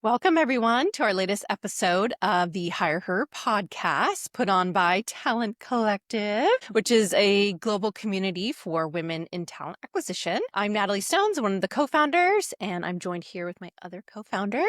Welcome, everyone, to our latest episode of the Hire Her podcast, put on by Talent Collective, which is a global community for women in talent acquisition. I'm Natalie Stones, one of the co-founders, and I'm joined here with my other co-founder.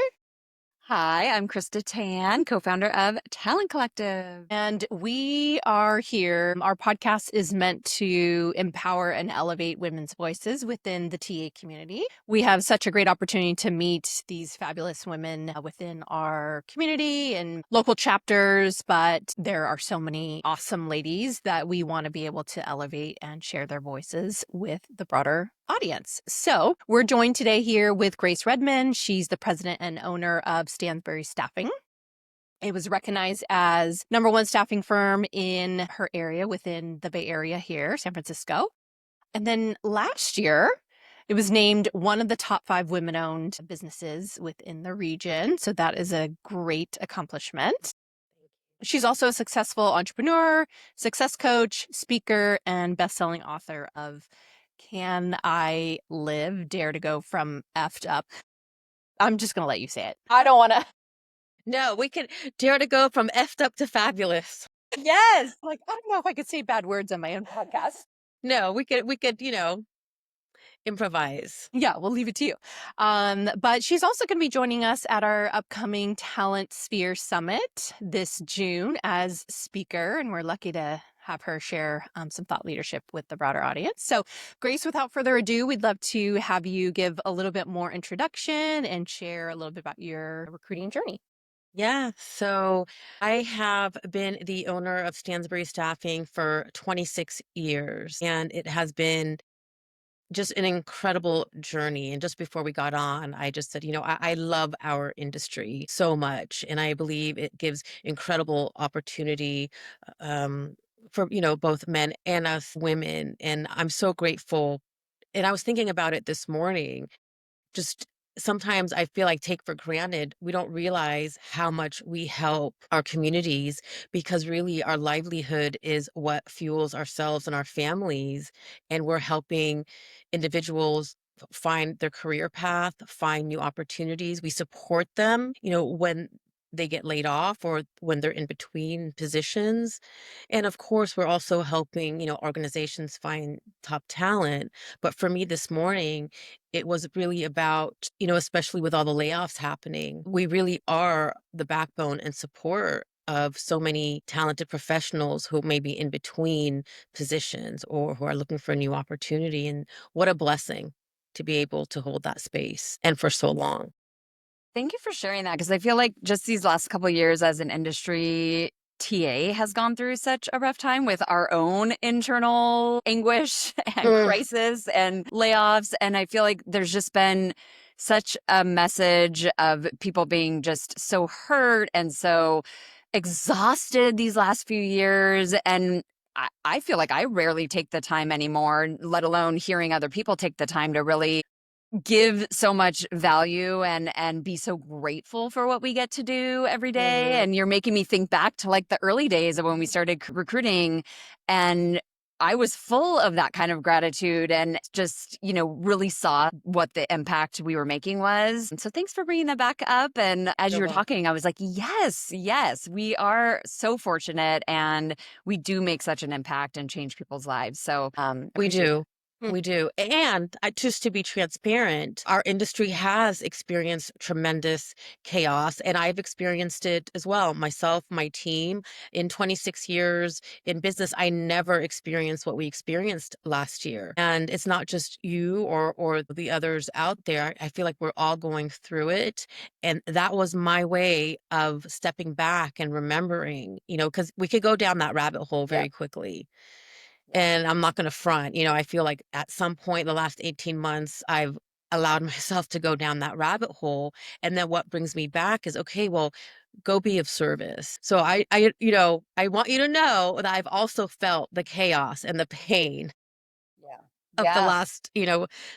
Hi, I'm Krista Tan, co-founder of Talent Collective. And we are here. Our podcast is meant to empower and elevate women's voices within the TA community. We have such a great opportunity to meet these fabulous women within our community and local chapters, but there are so many awesome ladies that we want to be able to elevate and share their voices with the broader audience. So we're joined today here with Grace Redman. She's the president and owner of Stansbury Staffing. It was recognized as #1 staffing firm in her area within the Bay Area here, San Francisco. And then last year, it was named one of the top 5 women-owned businesses within the region. So that is a great accomplishment. She's also a successful entrepreneur, success coach, speaker, and best-selling author of Can I Live? Dare to Go From Effed Up. I'm just going to let you say it. I don't want to. No, we can dare to go from effed up to fabulous. Yes. Like, I don't know if I could say bad words on my own podcast. No, we could, improvise. Yeah, we'll leave it to you. But she's also going to be joining us at our upcoming Talent Sphere Summit this June as speaker, and we're lucky to have her share some thought leadership with the broader audience. So, Grace, without further ado, we'd love to have you give a little bit more introduction and share a little bit about your recruiting journey. Yeah, so I have been the owner of Stansbury Staffing for 26 years, and it has been just an incredible journey. And just before we got on, I just said, I love our industry so much, and I believe it gives incredible opportunity for, both men and us women. And I'm so grateful. And I was thinking about it this morning. Just sometimes I feel like take for granted, we don't realize how much we help our communities, because really our livelihood is what fuels ourselves and our families. And we're helping individuals find their career path, find new opportunities. We support them, when they get laid off or when they're in between positions. And of course, we're also helping, organizations find top talent. But for me this morning, it was really about, especially with all the layoffs happening, we really are the backbone and support of so many talented professionals who may be in between positions or who are looking for a new opportunity. And what a blessing to be able to hold that space and for so long. Thank you for sharing that, because I feel like just these last couple of years as an industry, TA has gone through such a rough time with our own internal anguish and crisis and layoffs. And I feel like there's just been such a message of people being just so hurt and so exhausted these last few years. And I feel like I rarely take the time anymore, let alone hearing other people take the time to really give so much value and be so grateful for what we get to do every day. And you're making me think back to like the early days of when we started recruiting, and I was full of that kind of gratitude and just, really saw what the impact we were making was. And so thanks for bringing that back up. And as you were talking, I was like, yes, we are so fortunate, and we do make such an impact and change people's lives. So We do. We do. And just to be transparent, our industry has experienced tremendous chaos, and I've experienced it as well. Myself, my team, in 26 years in business, I never experienced what we experienced last year. And it's not just you or the others out there. I feel like we're all going through it. And that was my way of stepping back and remembering, because we could go down that rabbit hole very quickly. And I'm not going to front, I feel like at some point in the last 18 months, I've allowed myself to go down that rabbit hole. And then what brings me back is, okay, well, go be of service. So I want you to know that I've also felt the chaos and the pain of the last,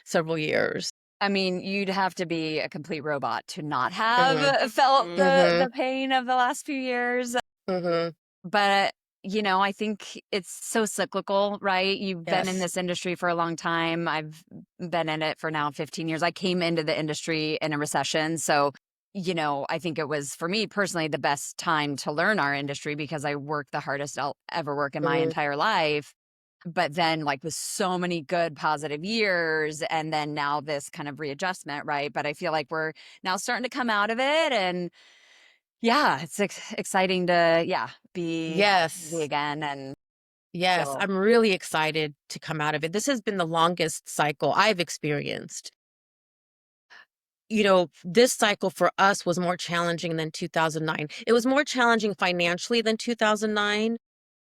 several years. I mean, you'd have to be a complete robot to not have felt the pain of the last few years. But, I think it's so cyclical, right? You've been in this industry for a long time. I've been in it for now 15 years. I came into the industry in a recession. So I think it was, for me personally, the best time to learn our industry because I worked the hardest I'll ever work in my Mhm. entire life. But then, like, with so many good positive years, and then now this kind of readjustment, right? But I feel like we're now starting to come out of it. And yeah, it's exciting to, be Yes. again and Yes, feel. I'm really excited to come out of it. This has been the longest cycle I've experienced. This cycle for us was more challenging than 2009. It was more challenging financially than 2009.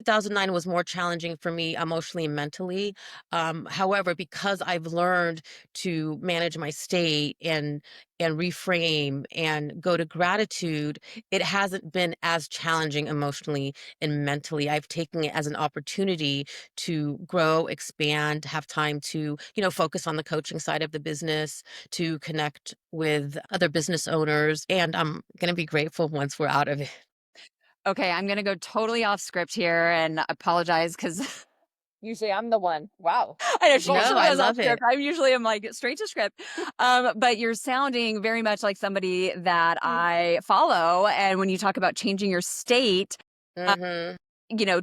2009 was more challenging for me emotionally and mentally. However, because I've learned to manage my state and reframe and go to gratitude, it hasn't been as challenging emotionally and mentally. I've taken it as an opportunity to grow, expand, have time to, focus on the coaching side of the business, to connect with other business owners. And I'm going to be grateful once we're out of it. Okay, I'm gonna go totally off script here and apologize because usually I'm the one. Wow. I know she No, usually I goes off love it. script. I usually am like straight to script. But you're sounding very much like somebody that I follow. And when you talk about changing your state, uh, Hmm.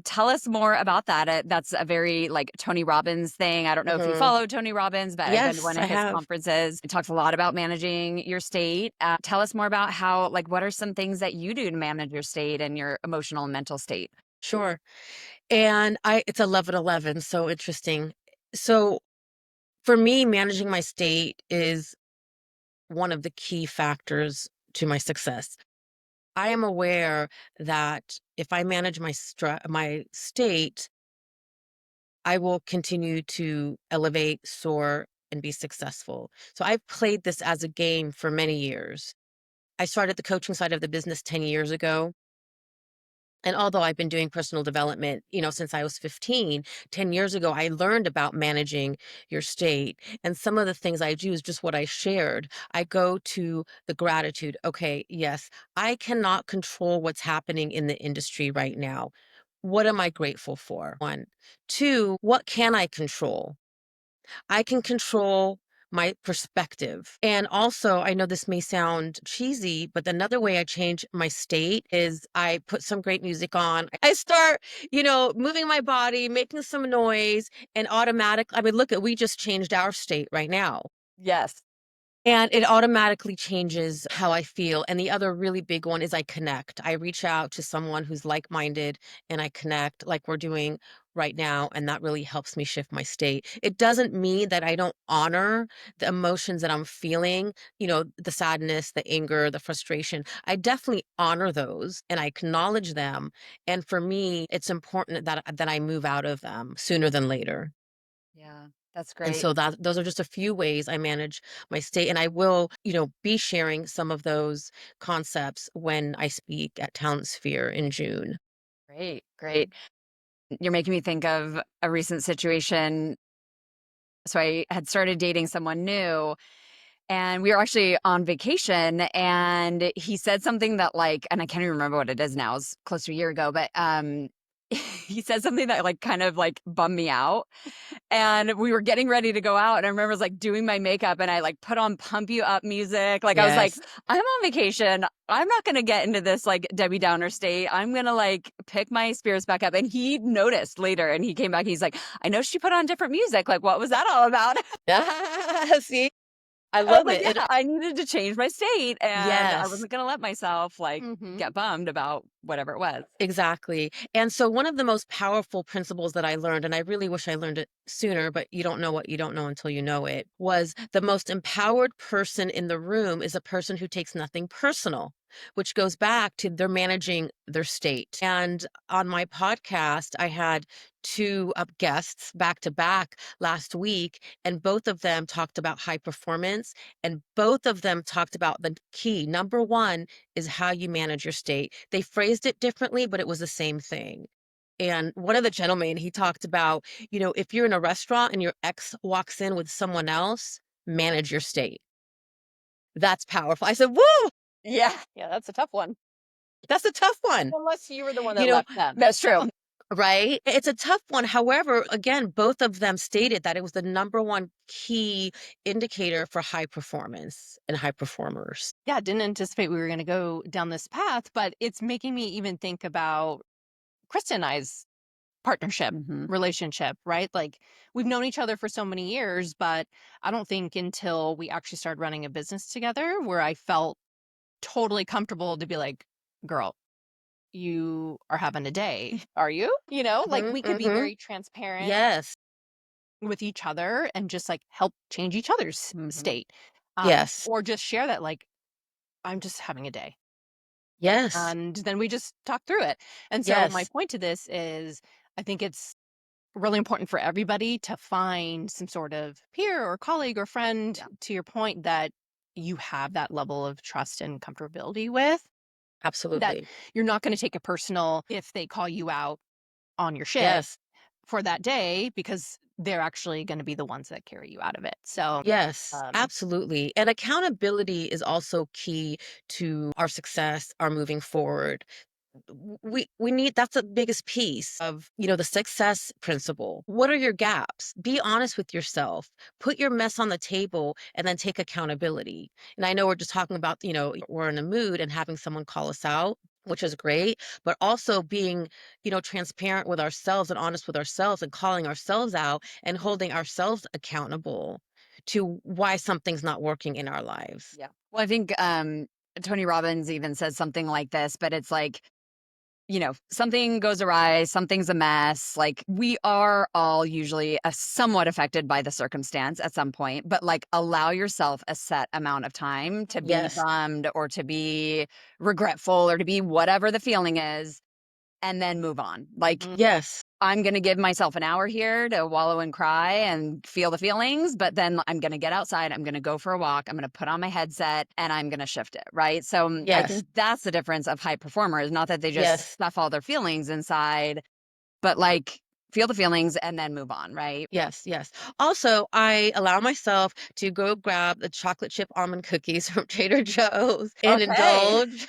tell us more about that. That's a very like Tony Robbins thing. I don't know if you Hmm. follow Tony Robbins, but I've been to one Yes, of I his have. conferences. He talks a lot about managing your state. Tell us more about how, like, what are some things that you do to manage your state and your emotional and mental state? Sure. And it's 11:11, so interesting. So for me, managing my state is one of the key factors to my success. I am aware that if I manage my state, I will continue to elevate, soar, and be successful. So I've played this as a game for many years. I started the coaching side of the business 10 years ago. And although I've been doing personal development, since I was 15, 10 years ago, I learned about managing your state. And some of the things I do is just what I shared. I go to the gratitude. Okay, yes, I cannot control what's happening in the industry right now. What am I grateful for? One. Two, what can I control? I can control my perspective. And also, I know this may sound cheesy, but another way I change my state is I put some great music on. I start, moving my body, making some noise, and I mean, look at, we just changed our state right now. Yes. And it automatically changes how I feel. And the other really big one is I connect. I reach out to someone who's like minded and I connect like we're doing right now. And that really helps me shift my state. It doesn't mean that I don't honor the emotions that I'm feeling, the sadness, the anger, the frustration. I definitely honor those and I acknowledge them. And for me, it's important that I move out of them sooner than later. Yeah, that's And great. so those are just a few ways I manage my state. And I will, be sharing some of those concepts when I speak at Talent Sphere in June. Great, great. You're making me think of a recent situation. So I had started dating someone new and we were actually on vacation and he said something that like, and I can't even remember what it is now, it was close to a year ago, but he said something that like kind of like bummed me out. And we were getting ready to go out, and I remember I was, like, doing my makeup, and I, like, put on pump you up music, like, I was like, Yes. "I'm on vacation, I'm not gonna get into this, like, Debbie Downer state, I'm gonna, like, pick my spirits back up," and he noticed later, and he came back, he's like, "I know she put on different music, like, what was that all about?" See, I I was love like, it. "Yeah, I needed to change my state, and I Yes. wasn't gonna let myself, like, Mhm. get bummed about whatever it was." Exactly. And so one of the most powerful principles that I learned, and I really wish I learned it sooner, but you don't know what you don't know until you know it, was the most empowered person in the room is a person who takes nothing personal, which goes back to they're managing their state. And on my podcast, I had two guests back to back last week, and both of them talked about high performance, and both of them talked about the key. Number one is how you manage your state. They phrased it differently, but it was the same thing. And one of the gentlemen, he talked about, if you're in a restaurant and your ex walks in with someone else, manage your state. That's powerful. I said, whoa, Yeah, yeah, that's a tough one. that's a tough one. Unless you were the one You that know, left them. That's true. Right? It's a tough one. However, again, both of them stated that it was the number one key indicator for high performance and high performers. Yeah, didn't anticipate we were going to go down this path, but it's making me even think about Krista and I's partnership, Hmm. relationship, right? Like we've known each other for so many years, but I don't think until we actually started running a business together where I felt totally comfortable to be like, girl, you are having a day, are you? Like Hmm. we could be Hmm. very transparent Yes. with each other and just like help change each other's Hmm. state. Yes. Or just share that, like, I'm just having a day. Yes. And then we just talk through it. And so my Yes. point to this is I think it's really important for everybody to find some sort of peer or colleague or friend, Yeah. to your point, that you have that level of trust and comfortability with, that Absolutely. you're not going to take it personal if they call you out on your shit Yes. for that day, because they're actually going to be the ones that carry you out of it. So, Yes, um, absolutely. And accountability is also key to our success, our moving forward. We need, that's the biggest piece of, the success principle. What are your gaps? Be honest with yourself. Put your mess on the table and then take accountability. And I know we're just talking about, we're in a mood and having someone call us out, which is great, but also being, transparent with ourselves and honest with ourselves and calling ourselves out and holding ourselves accountable to why something's not working in our lives. Yeah. Well, I think Tony Robbins even says something like this, but it's like, something goes awry, something's a mess. Like we are all usually somewhat affected by the circumstance at some point, but like allow yourself a set amount of time to be Yes. bummed or to be regretful or to be whatever the feeling is, and then move on. Like mhm. Yes. I'm going to give myself an hour here to wallow and cry and feel the feelings, but then I'm going to get outside. I'm going to go for a walk. I'm going to put on my headset and I'm going to shift it. Right. So I Yes. think that's the difference of high performers, not that they just Yes. stuff all their feelings inside, but like feel the feelings and then move on. Right. Yes, yes. Also, I allow myself to go grab the chocolate chip almond cookies from Trader Joe's and Okay. indulge.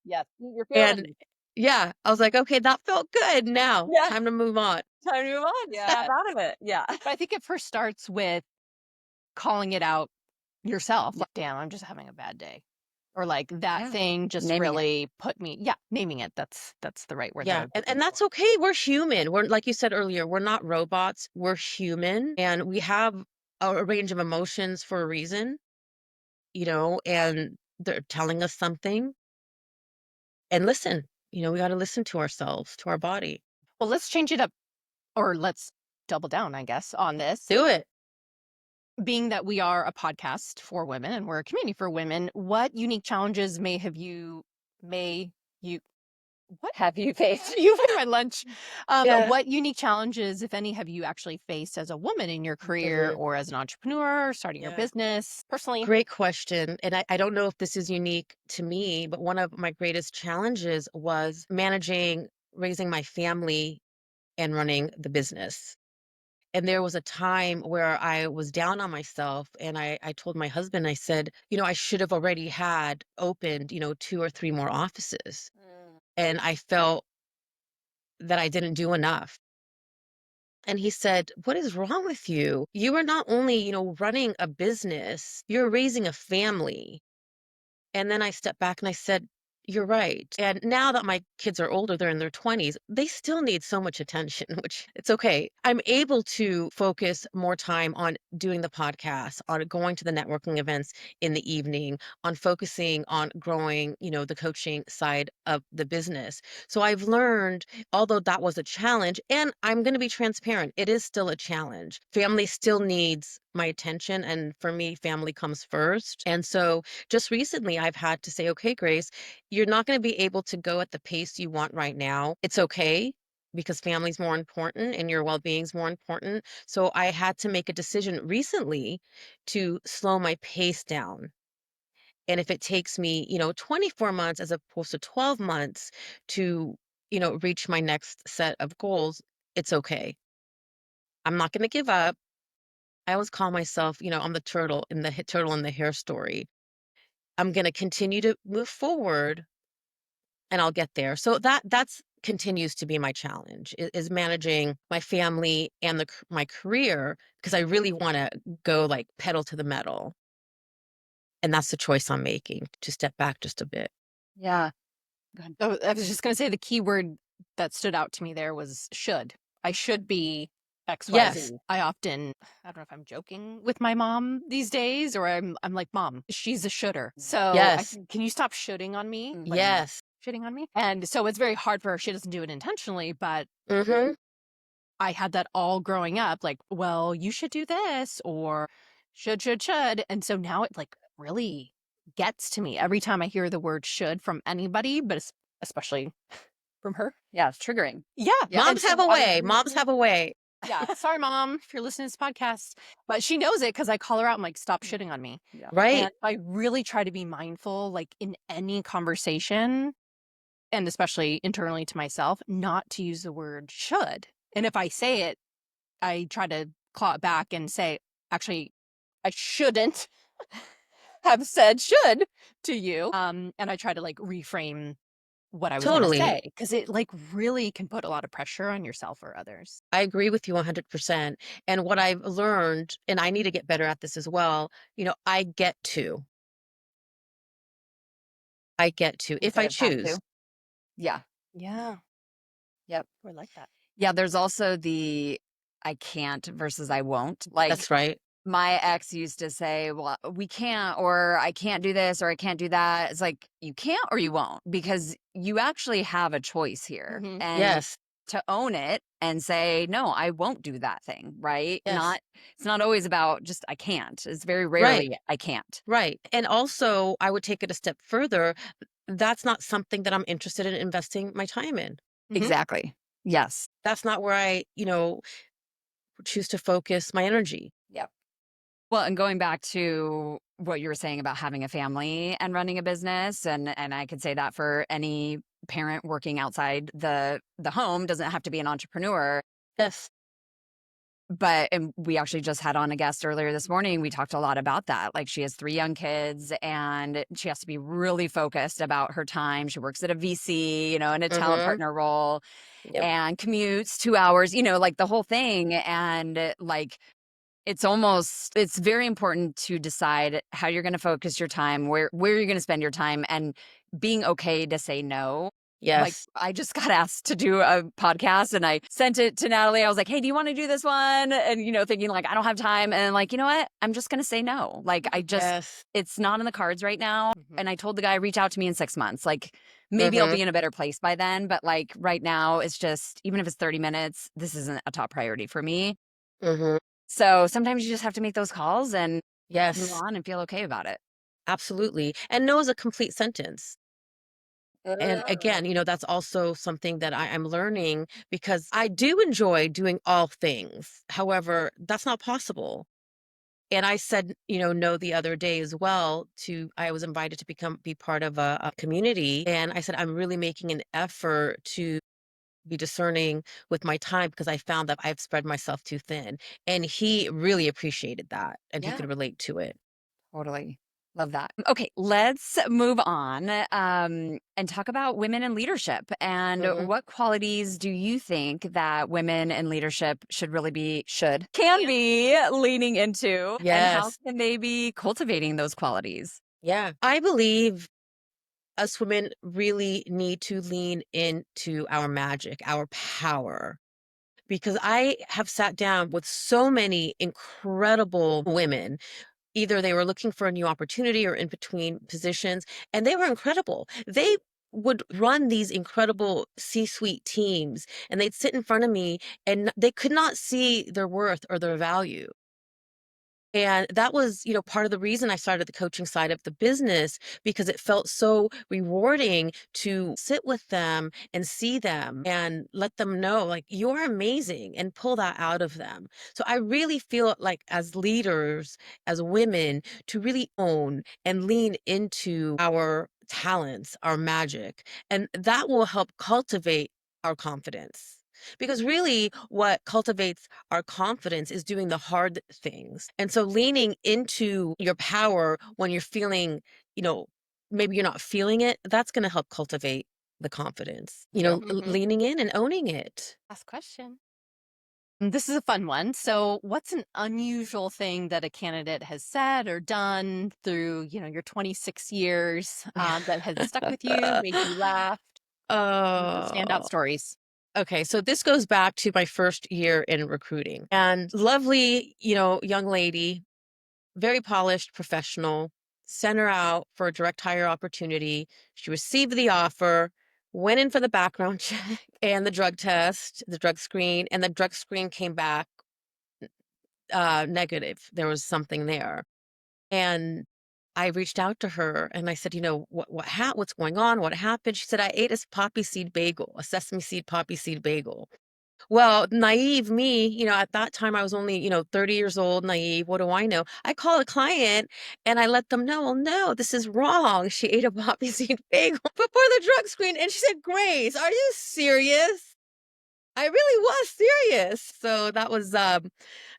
Yes. Eat your And feelings. yeah, I was like, okay, that felt good. Now, Yeah. time to move on. Time to move on. Yeah. Snap out of it. Yeah. But I think it first starts with calling it out yourself. Yeah. Like, damn, I'm just having a bad day. Or like that Yeah. thing just Naming it. really put me, yeah, naming it. That's the right word that I Yeah, was and, looking and for. that's okay. We're human. We're, like you said earlier, we're not robots. We're human and we have a range of emotions for a reason, and they're telling us something. And listen, we got to listen to ourselves, to our body. Well, let's change it up, or let's double down, I guess, on this. Do it. Being that we are a podcast for women and we're a community for women, what unique challenges may you what Have you faced? you for my lunch? Yeah. What unique challenges, if any, have you actually faced as a woman in your career Mhm. or as an entrepreneur, starting your Yeah. business personally? Great question. And I don't know if this is unique to me, but one of my greatest challenges was managing, raising my family and running the business. And there was a time where I was down on myself and I told my husband, I said, I should have already had opened, two or three more offices. Mm. And I felt that I didn't do enough. And he said, "What is wrong with you? You are not only, running a business, you're raising a family." And then I stepped back and I said, "You're right." And now that my kids are older, they're in their 20s, they still need so much attention, which it's okay. I'm able to focus more time on doing the podcast, on going to the networking events in the evening, on focusing on growing, the coaching side of the business. So I've learned, although that was a challenge, and I'm going to be transparent, it is still a challenge. Family still needs my attention. And for me, family comes first. And so just recently, I've had to say, okay, Grace, you're not going to be able to go at the pace you want right now. It's okay because family's more important and your well being's more important. So I had to make a decision recently to slow my pace down. And if it takes me, 24 months as opposed to 12 months to, reach my next set of goals, it's okay. I'm not going to give up. I always call myself, I'm the turtle in the turtle in the hair story. I'm gonna continue to move forward and I'll get there. So that's continues to be my challenge is managing my family and my career because I really want to go like pedal to the metal. And that's the choice I'm making, to step back just a bit. Yeah. Go ahead. Oh, I was just going to say the key word that stood out to me there was should. I should be Yes. XYZ. I often, I don't know if I'm joking with my mom these days or I'm like, Mom, she's a shoulder. So Yes. can you stop shooting on me? Like, stop Yes. shitting on me. And so it's very hard for her. She doesn't do it intentionally, but Mm-hmm. I had that all growing up, like, well, you should do this or should. And so now it like really gets to me every time I hear the word should from anybody, but especially from her. Yeah, it's triggering. Yeah. Yeah. And Moms have so a I way. Moms really, have a way. yeah. Sorry, Mom, if you're listening to this podcast, but she knows it because I call her out. I'm like, stop shitting on me. Yeah. And Right. I really try to be mindful, like in any conversation, and especially internally to myself, not to use the word should. And if I say it, I try to claw it back and say, actually, I shouldn't have said should to you. And I try to like reframe what I was going to Totally. say because it like really can put a lot of pressure on yourself or others. I agree with you 100%. And what I've learned, and I need to get better at this as well, I get to. If Instead I of have choose. to. Yeah. Yeah. Yep. I like that. Yeah. There's also the I can't versus I won't. Like That's right. my ex used to say, well, we can't, or I can't do this, or I can't do that. It's like, you can't or you won't, because you actually have a choice here. Mm-hmm. And Yes. to own it and say, no, I won't do that thing, right? Yes. It's not always about just, I can't. It's very Right. rarely, I can't. Right. And also, I would take it a step further. That's not something that I'm interested in investing my time in. Mm-hmm. Exactly. Yes. That's not where I, choose to focus my energy. Yep. Well, and going back to what you were saying about having a family and running a business, and I could say that for any parent working outside the home, doesn't have to be an entrepreneur. Yes. But and we actually just had on a guest earlier this morning. We talked a lot about that. Like she has 3 young kids and she has to be really focused about her time. She works at a VC, in a talent Mm-hmm. partner role Yep. and commutes 2 hours, like the whole thing. And like it's very important to decide how you're going to focus your time, where you're going to spend your time, and being okay to say no. Like Yes. I just got asked to do a podcast and I sent it to Natalie. I was like, hey, do you want to do this one? And, thinking like, I don't have time. And like, you know what? I'm just going to say no. Like Yes. it's not in the cards right now. Mm-hmm. And I told the guy, reach out to me in 6 months. Like maybe I'll Mm-hmm. be in a better place by then. But like right now, it's just, even if it's 30 minutes, this isn't a top priority for me. Mm-hmm. So sometimes you just have to make those calls and move Yes. on and feel okay about it. Absolutely. And no is a complete sentence. And again, that's also something that I'm learning because I do enjoy doing all things. However, that's not possible. And I said, no the other day as well I was invited to be part of a community. And I said, I'm really making an effort to be discerning with my time because I found that I've spread myself too thin. And he really appreciated that and he Yeah. could relate to it. Totally. Love that. Okay, let's move on and talk about women in leadership. And Hmm. what qualities do you think that women in leadership can be leaning into? And how Yes. can they be cultivating those qualities? Yeah. I believe us women really need to lean into our magic, our power. Because I have sat down with so many incredible women. Either they were looking for a new opportunity or in between positions, and they were incredible. They would run these incredible C-suite teams, and they'd sit in front of me, and they could not see their worth or their value. And that was, part of the reason I started the coaching side of the business because it felt so rewarding to sit with them and see them and let them know, like, you're amazing and pull that out of them. So I really feel like as leaders, as women, to really own and lean into our talents, our magic, and that will help cultivate our confidence. Because really, what cultivates our confidence is doing the hard things. And so leaning into your power when you're feeling, you know, maybe you're not feeling it, that's going to help cultivate the confidence, Too. leaning in and owning it. Last question. This is a fun one. So, what's an unusual thing that a candidate has said or done through, your 26 years that has stuck with you, made you laugh? Some standout Oh, stories. okay. So this goes back to my first year in recruiting, and lovely, young lady, very polished professional, sent her out for a direct hire opportunity. She received the offer, went in for the background check and the drug test, the drug screen, and the drug screen came back negative. There was something there. And I reached out to her and I said, what's going on? What happened? She said, I ate a poppy seed bagel, a sesame seed poppy seed bagel. Well, naive me, at that time I was only, 30 years old, naive. What do I know? I call a client and I let them know, well, no, this is wrong. She ate a poppy seed bagel before the drug screen. And she said, Grace, are you serious? I really was serious. So that was,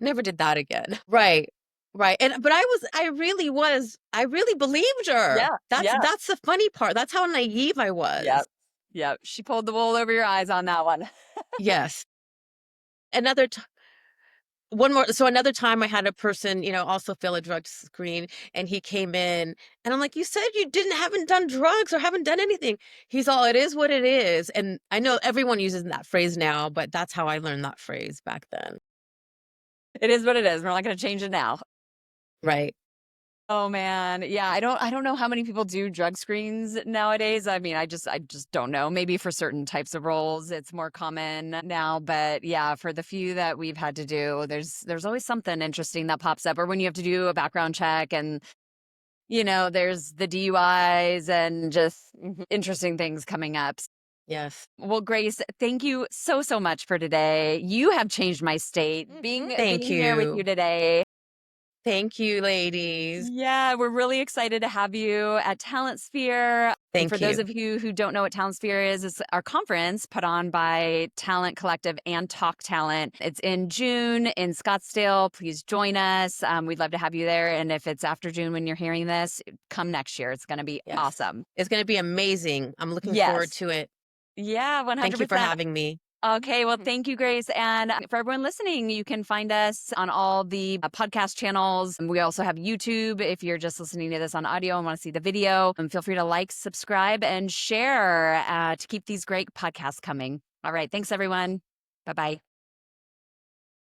never did that again. Right. Right. But I really believed her. Yeah. That's, Yeah. that's the funny part. That's how naive I was. Yep. Yep. She pulled the wool over your eyes on that one. Yes. Another One more so another time I had a person, also fill a drug screen, and he came in and I'm like, "You said you haven't done drugs or haven't done anything." He's all, "It is what it is." And I know everyone uses that phrase now, but that's how I learned that phrase back then. It is what it is. We're not going to change it now. Right. Oh man. Yeah, I don't know how many people do drug screens nowadays. I mean, I just don't know. Maybe for certain types of roles it's more common now, but yeah, for the few that we've had to do, there's always something interesting that pops up, or when you have to do a background check and there's the DUIs and just interesting things coming up. Yes. Well, Grace, thank you so so much for today. You have changed my state being Thank being here with you you. today. Thank you, ladies. Yeah, we're really excited to have you at Talent Sphere. And for Thank those you. of you who don't know what Talent Sphere is, it's our conference put on by Talent Collective and Talk Talent. It's in June in Scottsdale. Please join us. We'd love to have you there. And if it's after June when you're hearing this, come next year. It's going to be Yes. awesome. It's going to be amazing. I'm looking forward Yes. to it. Yeah, Thank you for 100%. having me. Okay, well, thank you, Grace. And for everyone listening, you can find us on all the podcast channels. We also have YouTube. If you're just listening to this on audio and want to see the video, feel free to like, subscribe, and share to keep these great podcasts coming. All right, thanks, everyone. Bye-bye.